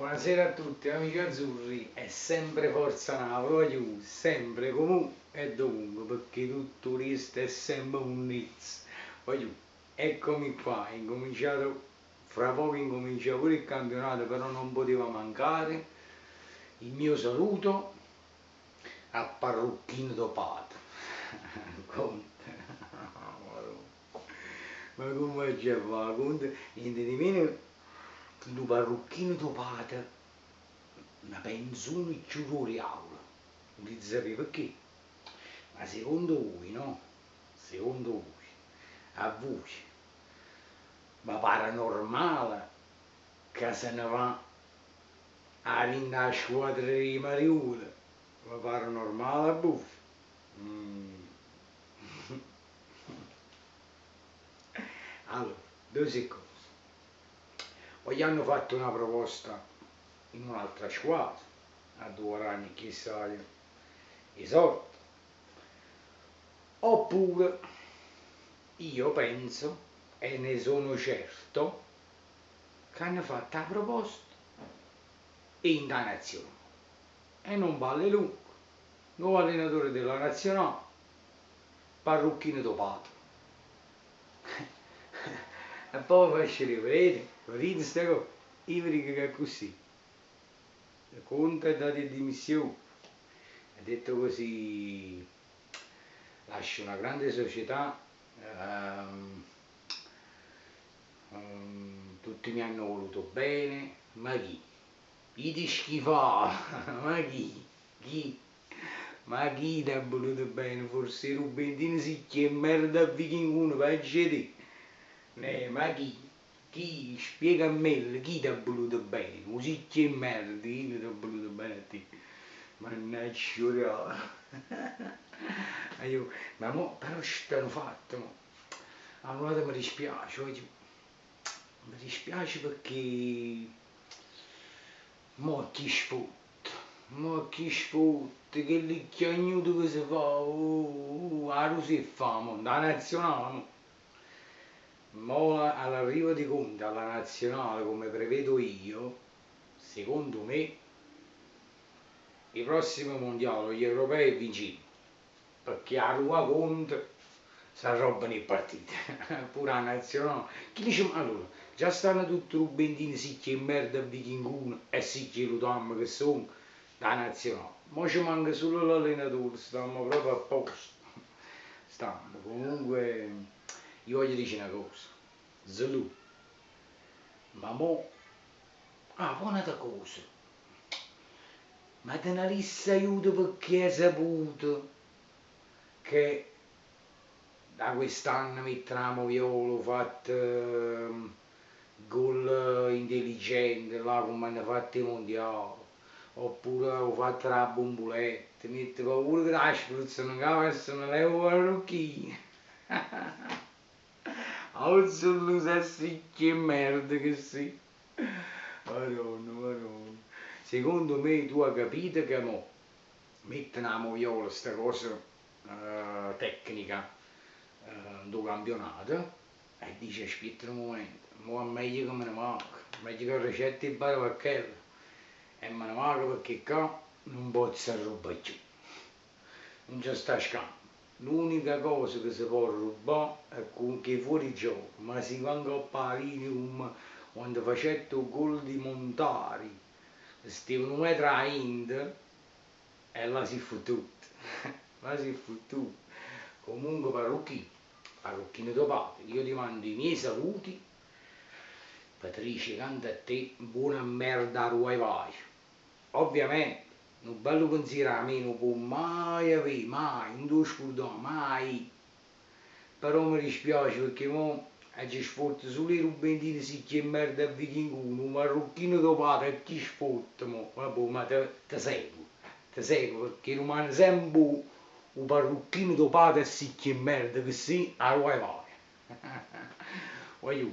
Buonasera a tutti amici azzurri, è sempre Forza Napoli, voglio sempre, comunque e dovunque, perché tutto questo è sempre un niz. Voglio, eccomi qua, incominciato, fra poco incomincia pure il campionato, però non poteva mancare il mio saluto a Parrucchino Topato. Ma come ci fa? Niente di meno, il Parrucchino Topato una pensione giuriaula, non ti sapete perché? Ma secondo voi, no? Secondo voi, a voi, ma paranormale che se ne va a vinta la squadra di Mariuta, ma paranormale a buffa? Allora, due cose. Poi gli hanno fatto una proposta in un'altra squadra, a 2 anni chissà i soldi. Oppure io penso e ne sono certo che hanno fatto la proposta in da nazionale e non vale lungo. Nuovo allenatore della nazionale, Parrucchino Topato. E poi faccio vedete, vedete questa cosa? Io vi dico che è così. Conte è dato in dimissioni. Ha detto così, lascio una grande società, tutti mi hanno voluto bene, ma chi? Chi ti schifa? Ma chi? Chi? Ma chi ti ha voluto bene? Forse Rubentini si che merda a Vichinguno, peggio di te. Ma chi? Chi? Spiega a me, chi ti ha voluto bene? Così che merda, chi ti ha voluto bene a te? Mannaggia ora. Ma mo, però stanno fatto, mo. Allora mi dispiace, mi dispiace perché mo chi sfotto, che licchiagnuto che si fa, la Russia è fame, da nazionale. Mo all'arrivo di Conte alla nazionale, come prevedo io, secondo me, i prossimi mondiali, gli europei vinciamo, perché a Rua Conte si arrobbano i partiti, pure la nazionale. Chi dice, allora, già stanno tutti i rubentini, sì che merda a Vichinguno e sì che lo dammo che sono da nazionale. Ma ci manca solo l'allenatore, stiamo proprio a posto. Stiamo, comunque, io voglio dire una cosa, Zelu, ma mo, poi un'altra cosa, ma te ne lista aiuto perché hai saputo che da quest'anno mettiamo Violo fatto gol intelligente là come hanno fatto i mondiali, oppure ho fatto la bomboletta, mette paura che la spruzzano che se ne levo parrucchini. Oggi lo sa sì che merda che sì. Madonna, madonna. Secondo me tu hai capito che mo mettono a moviola sta cosa tecnica do campionato e dice aspetta un momento, mo è meglio che me ne manca, meglio che ricette il bar perché e me ne manca perché qua non posso rubare più, non c'è sta scambio. L'unica cosa che si può rubare è che fuori gioco, ma si vanno a Pavilium quando facetto il gol di Montari, stavano 1 metro a Ind e là si fottuto, là si fottuto. Comunque Parrucchino Topato, io ti mando i miei saluti, Patricia canta a te, buona merda a ruai vai. Ovviamente, un bello pensiero a me non può mai avere, mai, non lo scordare, mai. Però mi dispiace perché mo ci sfotta solo i rubentini sì che merda a Vichinguno, un Parrucchino Topato e chi sfotta mo, vabbè, ma te seguo perché rimane sempre un Parrucchino Topato e sì che merda che sì, a ruai vai. Voglio,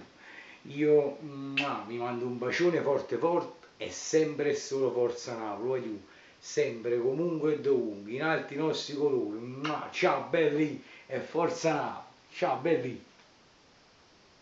io vi mando un bacione forte forte e sempre e solo Forza Napoli, voglio, sempre, comunque e dovunque, in alti i nostri colori. Ciao belli e Forza Napoli, ciao belli.